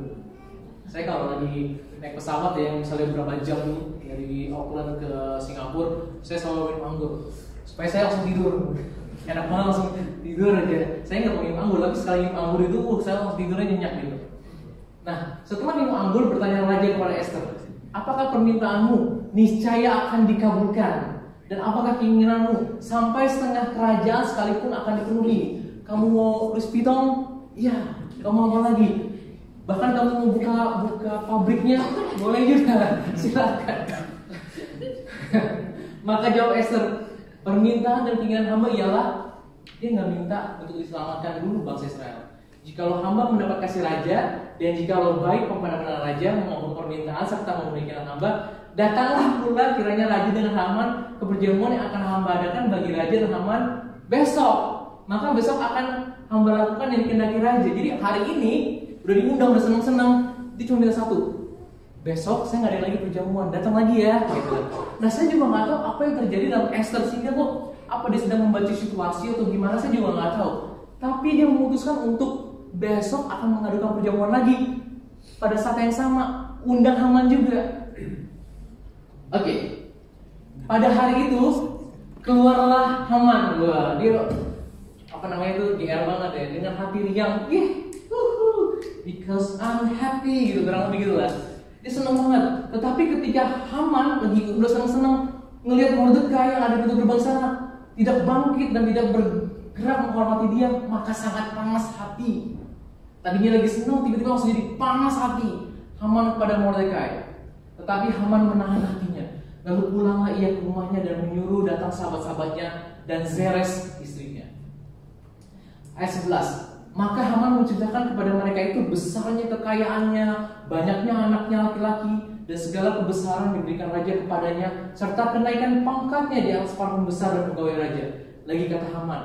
Speaker 1: Saya kalau lagi naik pesawat ya, misalnya berapa jam, ya
Speaker 2: dari Auckland ke Singapura, saya selalu minum anggur supaya saya langsung tidur. Enak banget langsung tidur aja. Saya nggak mau minum anggur, tapi sekali minum anggur itu saya langsung tidurnya nyenyak gitu. Nah, setelah minum anggur, bertanya raja kepada Esther, apakah permintaanmu niscaya akan dikabulkan? Dan apakah keinginanmu sampai setengah kerajaan sekalipun akan dipenuhi? Kamu mau Louis Vuitton? Iya. Kamu mau apa lagi? Bahkan kamu mau buka pabriknya? Boleh juga. Silakan. Maka jawab Esther, permintaan dan keinginan hamba ialah, dia nggak minta untuk diselamatkan dulu bangsa Israel. Jikalau hamba mendapat kasih raja, dan jikalau baik pemandangan raja mengabulkan permintaan serta memenuhi keinginan hamba, datanglah pula kiranya raja dengan Haman ke perjamuan yang akan hamba adakan bagi raja dan Haman besok. Maka besok akan hamba lakukan yang dikehendaki raja. Jadi hari ini udah diundang, udah seneng-seneng. Dia cuma minta satu, besok saya nggak ada lagi perjamuan, datang lagi ya. Gitu. Nah saya juga nggak tahu apa yang terjadi dalam Esther, sehingga kok apa dia sedang membaca situasi atau gimana, saya juga nggak tahu. Tapi dia memutuskan untuk besok akan mengadukan perjamuan lagi. Pada saat yang sama undang Haman juga. Oke. Pada hari itu keluarlah Haman. Wah, dia apa namanya itu GR banget ya, dengan hati riang. Because I'm happy gitu, kurang lebih gitu lah. Dia seneng banget. Tetapi ketika Haman lagi udah seneng-seneng ngelihat Mordekai yang ada di pintu gerbang sana tidak bangkit dan tidak bergerak menghormati dia, maka sangat panas hati. Tadinya lagi senang, tiba-tiba langsung jadi panas hati Haman kepada Mordekai. Tetapi Haman menahan hatinya. Lalu pulanglah ia ke rumahnya dan menyuruh datang sahabat-sahabatnya dan Zeres istrinya. Ayat 11. Maka Haman menceritakan kepada mereka itu besarnya kekayaannya, banyaknya anaknya laki-laki, dan segala kebesaran diberikan raja kepadanya, serta kenaikan pangkatnya di atas para pembesar dan pegawai raja. Lagi kata Haman,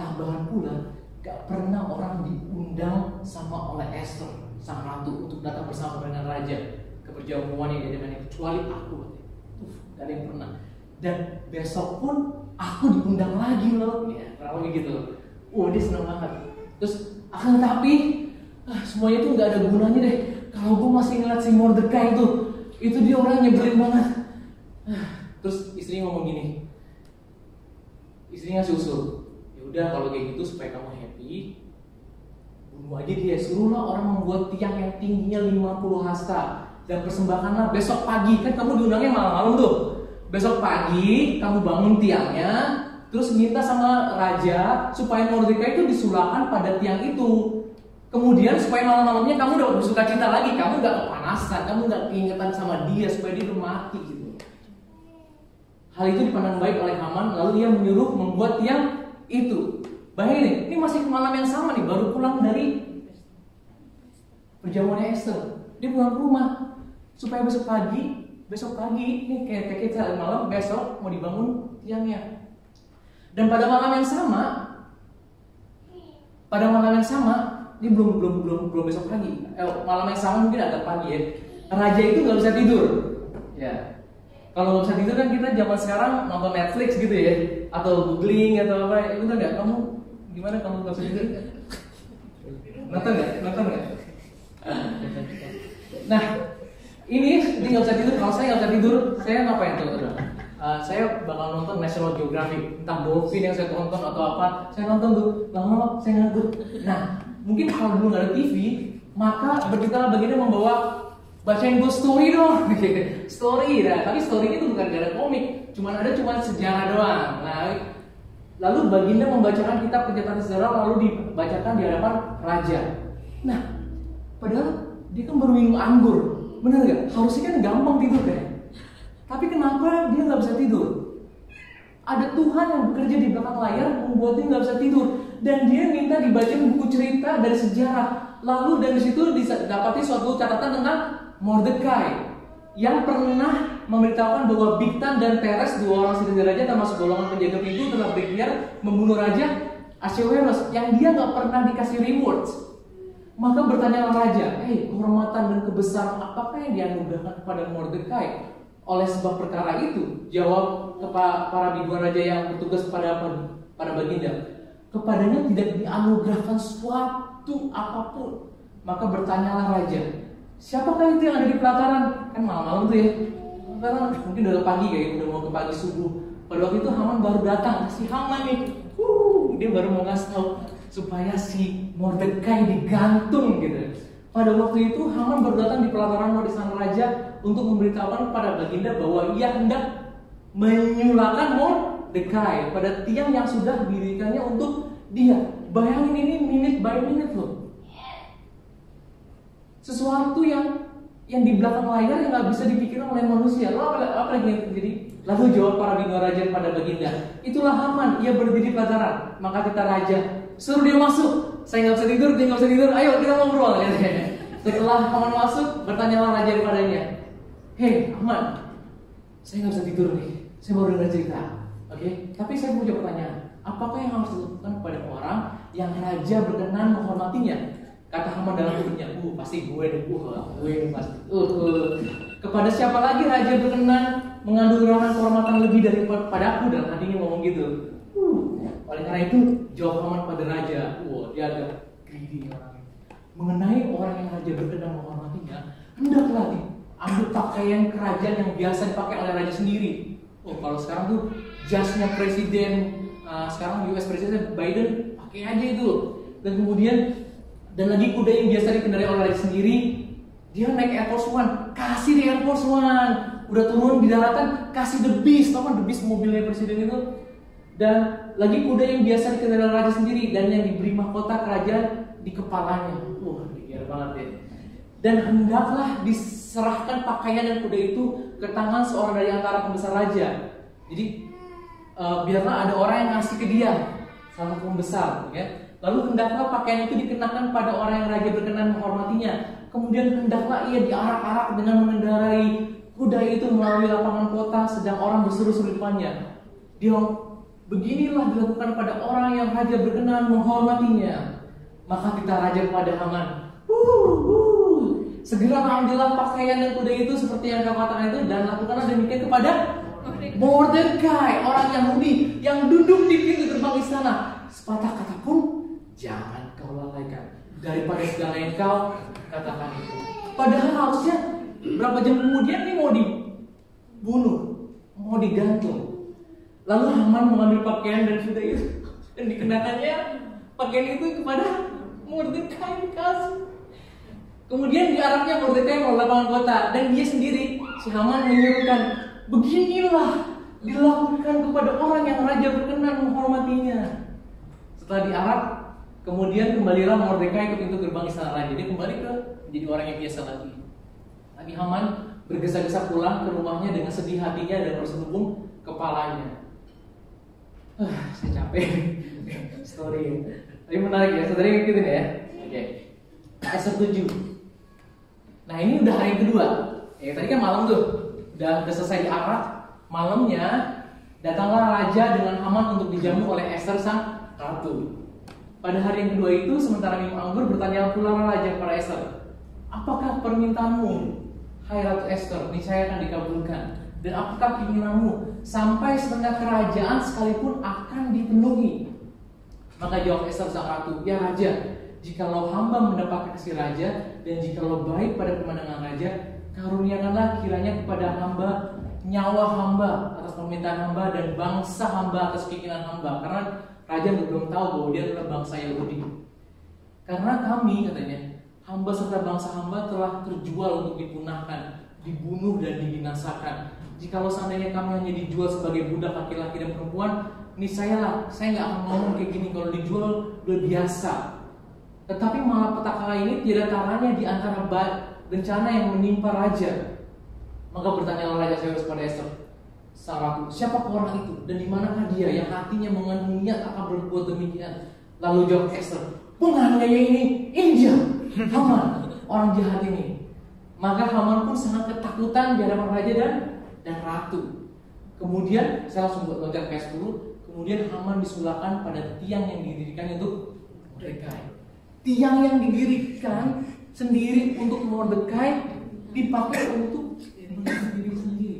Speaker 2: tambahan pula, gak pernah orang diundang sama oleh Esther sang ratu untuk datang bersama dengan raja ke perjamuan yang diadakan, kecuali aku. Gak ada yang pernah. Dan besok pun aku diundang lagi loh. Ya, kurang lebih gitu. Dia senang banget. Terus akan tetapi semuanya itu gak ada gunanya deh kalau gue masih ngeliat si Mordekai itu dia orang nyebelin banget. Terus istrinya ngomong gini, istrinya ngasih usul, ya udah kalau kayak gitu supaya kamu happy, bunuh aja dia. Suruhlah orang membuat tiang yang tingginya 50 hasta dan persembahkanlah besok pagi. Kan kamu diundangnya malam-malam tuh. Besok pagi kamu bangun tiangnya, terus minta sama raja supaya Mordekai itu disulahkan pada tiang itu. Kemudian supaya malam-malamnya kamu udah bersuka cita lagi, kamu gak kepanasan, kamu gak keingetan sama dia supaya dia mati gitu. Hal itu dipandang baik oleh Haman, lalu ia menyuruh membuat tiang itu. Bayangin, ini masih malam yang sama nih, baru pulang dari perjamuannya Esther. Dia pulang ke rumah supaya besok pagi ini kayak kita malam besok mau dibangun tiangnya. Dan pada malam yang sama, ini belum besok pagi. Malam yang sama mungkin agak pagi ya. Raja itu nggak bisa tidur. Ya. Kalau nggak bisa tidur kan kita zaman sekarang nonton Netflix gitu ya, atau googling atau apa. Bener nggak? Kamu gimana kamu nggak bisa tidur? Nonton nggak? Nah, ini nggak bisa tidur. Kalau saya nggak bisa tidur, saya ngapain tuh? Saya bakal nonton National Geographic, entah dolphin yang saya tonton atau apa. Saya nonton tuh, lama-lama saya ngantuk. Nah, mungkin kalau dulu nggak ada TV, maka bercerita baginda membawa bacain gue story dong, story. Nah, tapi story itu bukan gara komik, cuma sejarah doang. Nah, lalu baginda membacakan kitab pencatatan sejarah lalu dibacakan di hadapan raja. Nah, padahal dia kan baru minum anggur, bener nggak? Harusnya kan gampang tidur kan? Tapi kenapa dia nggak bisa tidur? Ada Tuhan yang bekerja di belakang layar membuat dia nggak bisa tidur. Dan dia minta dibacain buku cerita dari sejarah. Lalu dari situ didapati suatu catatan tentang Mordekai yang pernah memberitahukan bahwa Bigtan dan Teres, dua orang sitri raja termasuk golongan penjaga pintu, telah berikhtiar membunuh raja Ahasuerus yang dia nggak pernah dikasih rewards. Maka bertanyalah raja, kehormatan dan kebesaran apakah yang dianugerahkan kepada Mordekai oleh sebab perkara itu? Jawab para biduan raja yang bertugas pada baginda, kepadanya tidak dianugerahkan suatu apapun. Maka bertanyalah raja, siapakah itu yang ada di pelataran? Kan malam-malam tuh ya. Karena mungkin udah pagi kayak udah mau ke pagi subuh. Pada waktu itu Haman baru datang, si Haman nih, dia baru mau ngasih tahu supaya si Mordekai digantung gitu. Pada waktu itu Haman baru datang di pelataran di sang raja untuk memberitahukan kepada Baginda bahwa ia hendak menyulakan Mordekai pada tiang yang sudah didirikannya untuk dia. Bayangin ini minute by minute loh. Sesuatu yang di belakang layar yang nggak bisa dipikirkan oleh manusia. Lalu apa lagi yang terjadi? Lalu jawab para bintang raja pada Baginda, itulah Haman, ia berdiri di pelataran. Maka kata raja, suruh dia masuk. Saya nggak bisa tidur, dia nggak bisa tidur. Ayo kita ngobrol. Setelah Haman masuk, bertanyalah raja kepadanya, hei Haman, saya nggak bisa tidur nih. Saya baru dengar cerita. Oke, tapi saya punya pertanyaan. Apakah yang harus dilakukan kepada orang yang raja berkenan menghormatinya? Kata Haman dalam hatinya, pasti gue nih, gue pasti. Kepada siapa lagi raja berkenan mengandung ruangan kehormatan lebih daripada aku? Dalam hatinya ngomong gitu. Oleh karena itu, jawab Haman pada raja, dia agak greedy orangnya. Mengenai orang yang raja berkenan menghormatinya, hendaklah diambil pakaian kerajaan yang biasa dipakai oleh raja sendiri. Kalau sekarang tuh jasnya presiden, sekarang US Presiden Biden pakai aja itu. Dan kemudian lagi kuda yang biasa dikendarai oleh raja sendiri, dia naik Air Force One, kasih di Air Force One. Udah turun di daratan, kasih The Beast, tau kan The Beast mobilnya presiden itu. Dan lagi kuda yang biasa dikendarai oleh raja sendiri, dan yang diberi mahkota kerajaan di kepalanya. Gila banget ya. Dan hendaklah diserahkan pakaian dan kuda itu ke tangan seorang dari antara pembesar raja. Jadi biarlah ada orang yang ngasih ke dia, salah satu pembesar, ya. Lalu hendaklah pakaian itu dikenakan pada orang yang raja berkenan menghormatinya. Kemudian hendaklah ia diarak-arak dengan mengendarai kuda itu melalui lapangan kota, sedang orang berseru-seru di depannya. Beginilah dilakukan pada orang yang raja berkenan menghormatinya. Maka kita raja kepada Haman, segera ambillah pakaian dan kuda itu seperti yang kau katakan itu, dan lakukanlah demikian kepada Mordekai, orang Yahudi yang duduk di pintu gerbang istana. Sepatah kata pun jangan kau lalaikan. Daripada segala yang kau katakan itu. Padahal harusnya berapa jam kemudian ini mau dibunuh, mau digantung. Lalu Haman mengambil pakaian dan kuda itu dan dikenakannya pakaian itu kepada Mordekai dikasih. Kemudian diaraknya Mordekai melalui lapangan kota, dan dia sendiri, si Haman menyuruhkan, beginilah dilakukan kepada orang yang raja berkenan menghormatinya. Setelah diarak, kemudian kembalilah Mordekai ke pintu gerbang istana raja. Dia kembali ke menjadi orang yang biasa lagi. Nabi Haman bergesa-gesa pulang ke rumahnya dengan sedih hatinya dan berselubung kepalanya. Saya capek. Story. Tapi menarik ya, saudara ngikutin ya. Oke. Ayat 7. Nah ini udah hari yang kedua. Tadi kan malam tuh, udah selesai diarak. Malamnya datanglah raja dengan Haman untuk dijamu oleh Ester sang ratu. Pada hari yang kedua itu, sementara minum anggur, bertanya pula raja kepada Ester, apakah permintaanmu, hai Ratu Ester? Niscaya akan dikabulkan. Dan apakah keinginanmu sampai setengah kerajaan sekalipun akan dipenuhi? Maka jawab Ester sang ratu, ya raja, jikalau hamba mendapatkan kasih raja, dan jikalau baik pada pemandangan raja, karuniakanlah kiranya kepada hamba nyawa hamba atas permintaan hamba, dan bangsa hamba atas keinginan hamba. Karena raja belum tahu bahwa dia adalah bangsa Yahudi. Karena kami, katanya, hamba serta bangsa hamba telah terjual untuk dipunahkan, dibunuh dan dibinasakan. Jikalau seandainya kami hanya dijual sebagai budak laki-laki dan perempuan, niscayalah saya nggak akan ngomong kayak gini. Kalau dijual udah biasa. Tetapi malapetaka ini tidak taranya di antara bencana yang menimpa raja. Maka bertanyalah raja Cyrus pada Ester sang ratu, siapa orang itu dan di manakah dia yang hatinya mengandung niat akan berbuat demikian? Lalu jawab Ester, penganiaya ini dia, Haman, orang jahat ini. Maka Haman pun sangat ketakutan di hadapan raja dan ratu. Kemudian saya langsung loncat ke ayat 10. Kemudian Haman disulahkan pada tiang yang didirikan untuk Mordekai. Tiang yang didirikan sendiri untuk Mordekai dipakai untuk diri sendiri.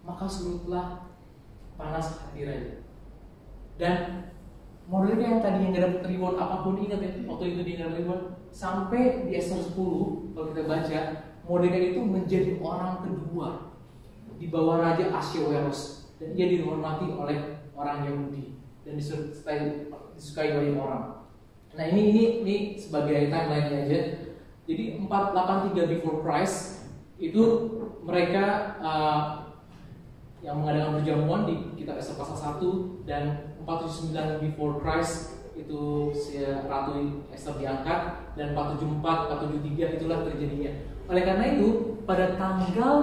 Speaker 2: Maka surutlah panas hati raja. Dan Mordekai yang tadi yang gak dapat reward apapun, ingat ya, waktu itu dia gak dapat reward. Sampai di Ester 10, kalau kita baca, Mordekai itu menjadi orang kedua di bawah Raja Ahasuerus, dan ia dihormati oleh orang Yahudi dan disukai banyak orang. Nah ini sebagai timeline aja. Jadi 483 before Christ itu mereka yang mengadakan perjamuan di kitab Esther pasal 1, dan 479 before Christ itu si Ratu Esther diangkat, dan 474, 473 itulah terjadinya. Oleh karena itu pada tanggal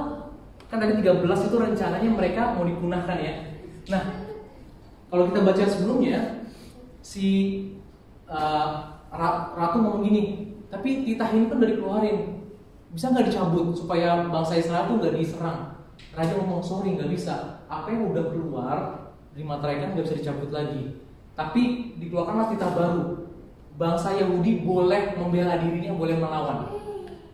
Speaker 2: kan tadi 13 itu rencananya mereka mau dipunahkan ya. Nah kalau kita baca sebelumnya si Ratu ngomong gini, tapi titah ini kan udah dikeluarin, bisa nggak dicabut supaya bangsa Israel tuh nggak diserang? Raja ngomong sorry nggak bisa, apa yang udah keluar dari materai kan nggak bisa dicabut lagi. Tapi dikeluarkanlah titah baru, bangsa Yahudi boleh membela dirinya, boleh melawan.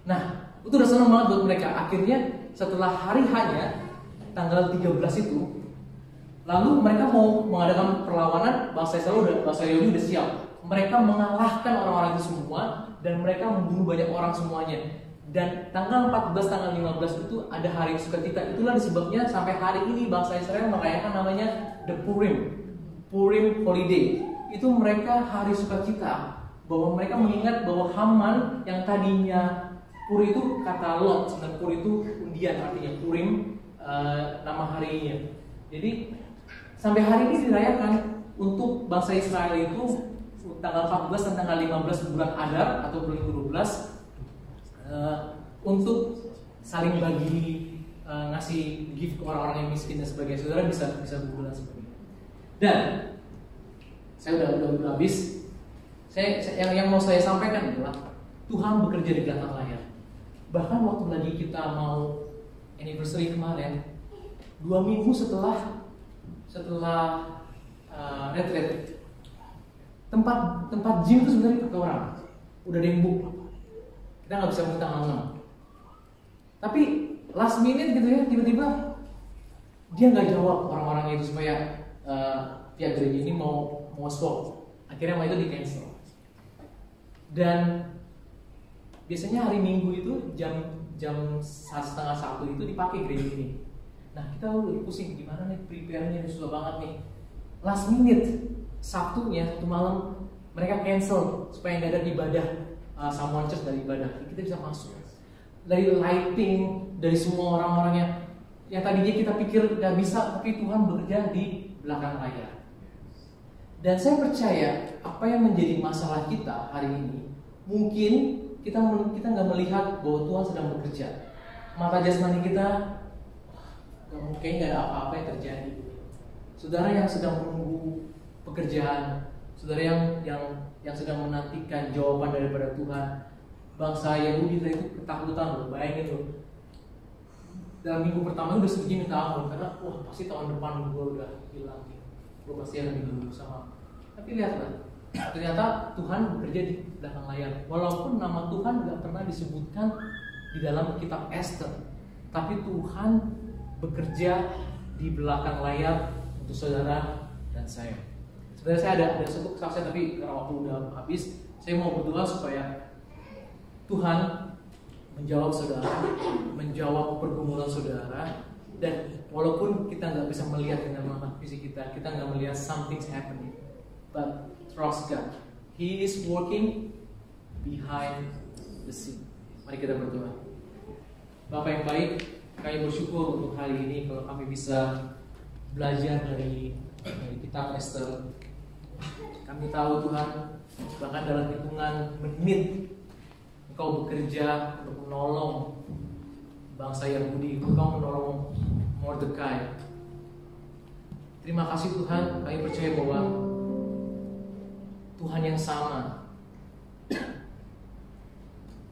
Speaker 2: Nah itu udah senang banget buat mereka. Akhirnya setelah hari hanya tanggal 13 itu, lalu mereka mau mengadakan perlawanan, bangsa Yahudi udah siap. Mereka mengalahkan orang-orang itu semua, dan mereka membunuh banyak orang semuanya. Dan tanggal 14, tanggal 15 itu ada hari sukacita. Itulah disebabnya sampai hari ini bangsa Israel merayakan namanya The Purim Holiday. Itu mereka hari sukacita, bahwa mereka mengingat bahwa Haman yang tadinya Pur itu kata Lot, dan Pur itu undian, artinya Purim nama harinya. Jadi sampai hari ini dirayakan untuk bangsa Israel itu tanggal 14 dan tanggal 15 bulan Adar atau bulan ke-12 untuk saling bagi, ngasih gift ke orang-orang yang miskin dan sebagainya. Saudara bisa berbulan seperti itu. Dan saya udah habis. Yang mau saya sampaikan adalah Tuhan bekerja di belakang layar. Bahkan waktu lagi kita mau anniversary kemarin, 2 minggu setelah retreat, tempat gym itu sebenarnya pakai orang, udah ada yang book, kita nggak bisa minta tanggal 6. Tapi last minute gitu ya, tiba-tiba dia nggak jawab orang-orangnya itu supaya pihak gereja ini mau swap. Akhirnya itu di cancel. Dan biasanya hari Minggu itu jam 1:30 itu dipakai gereja ini. Nah kita lagi pusing gimana nih prepare-nya, susah banget nih. Last minute Sabtunya satu malam mereka cancel supaya nggak ada ibadah Samuel Church dari ibadah. Kita bisa masuk dari lighting, dari semua orang-orangnya yang tadinya kita pikir nggak bisa, tapi Tuhan bekerja di belakang layar. Dan saya percaya apa yang menjadi masalah kita hari ini, mungkin kita nggak melihat bahwa Tuhan sedang bekerja. Mata jasmani kita mungkin nggak ada apa-apa yang terjadi. Saudara yang sedang menunggu pekerjaan, saudara yang sedang menantikan jawaban daripada Tuhan. Bangsa Yahudi itu ketakutan loh, bayangin loh. Dalam minggu pertama udah sedikit minta ampun karena pasti tahun depan gue udah hilang nih, gue pasti akan dibunuh sama. Tapi lihatlah, ternyata Tuhan bekerja di belakang layar. Walaupun nama Tuhan nggak pernah disebutkan di dalam kitab Esther, tapi Tuhan bekerja di belakang layar untuk saudara dan saya. Sebenarnya saya ada satu kesaksian, tapi karena waktu udah habis, saya mau berdoa supaya Tuhan menjawab saudara, menjawab pergumulan saudara, dan walaupun kita nggak bisa melihat dengan mata fisik kita nggak melihat something's happening, but trust God, He is working behind the scene. Mari kita berdoa. Bapak yang baik, kami bersyukur untuk hari ini kalau kami bisa belajar dari kitab Esther. Kami tahu Tuhan, bahkan dalam hitungan menit Engkau bekerja untuk menolong bangsa Yahudi, Engkau menolong Mordekai. Terima kasih Tuhan, kami percaya bahwa Tuhan yang sama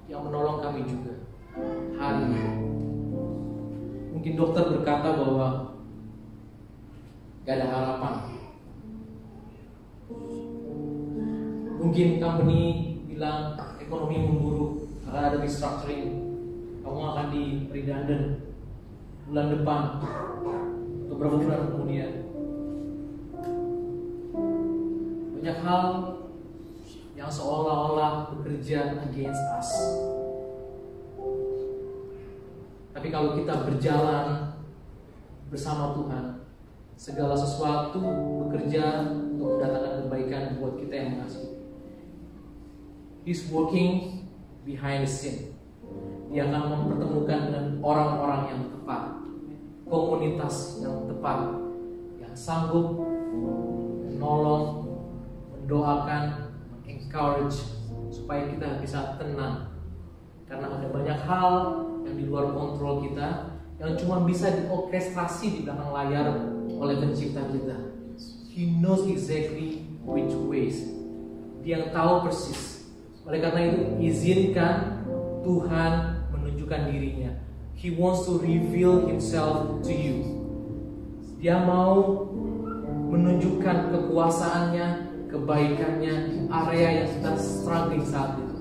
Speaker 2: yang menolong kami juga hari ini. Mungkin dokter berkata bahwa gak ada harapan. Mungkin company bilang ekonomi memburuk, akan ada restructuring, kamu akan di redundant bulan depan, beberapa bulan kemudian. Banyak hal yang seolah-olah bekerja against us. Tapi kalau kita berjalan bersama Tuhan, segala sesuatu bekerja untuk mendatangkan kebaikan buat kita yang mengasihi. He's working behind the scene. Dia akan mempertemukan dengan orang-orang yang tepat, komunitas yang tepat, yang sanggup menolong, mendoakan, encourage supaya kita bisa tenang. Karena ada banyak hal yang di luar kontrol kita, yang cuma bisa diorkestrasi di belakang layar oleh pencipta kita. He knows exactly which ways. Dia yang tahu persis. Oleh karena itu, izinkan Tuhan menunjukkan dirinya. He wants to reveal himself to you. Dia mau menunjukkan kekuasaannya, kebaikannya di area yang kita struggling saat itu.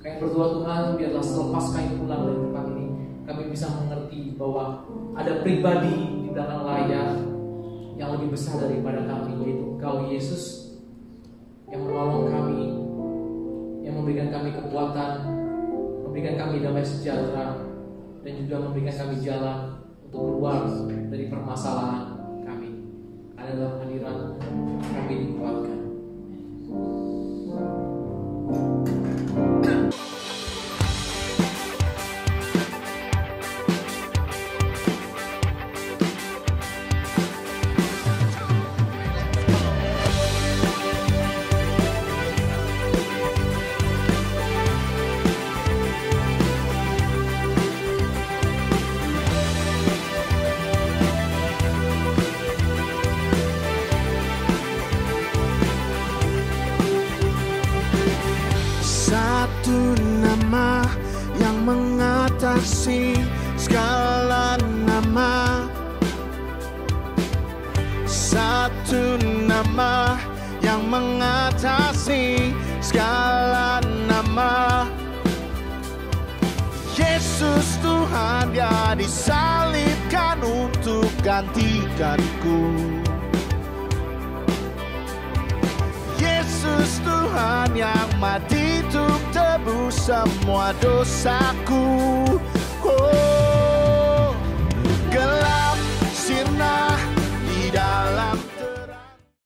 Speaker 2: Kami berdoa, Tuhan, biarlah selepas kami pulang dari tempat ini, kami bisa mengerti bahwa ada pribadi di belakang layar yang lebih besar daripada kami, yaitu Engkau Yesus, yang menolong kami, yang memberikan kami kekuatan, memberikan kami damai sejahtera, dan juga memberikan kami jalan untuk keluar dari permasalahan kami. Ada dalam hadirat kami dikuatkan.
Speaker 3: Satu nama yang mengatasi segala nama. Satu nama yang mengatasi segala nama. Yesus Tuhan, Dia disalibkan untuk gantikanku. Yesus Tuhan yang mati untuk tebus semua dosaku.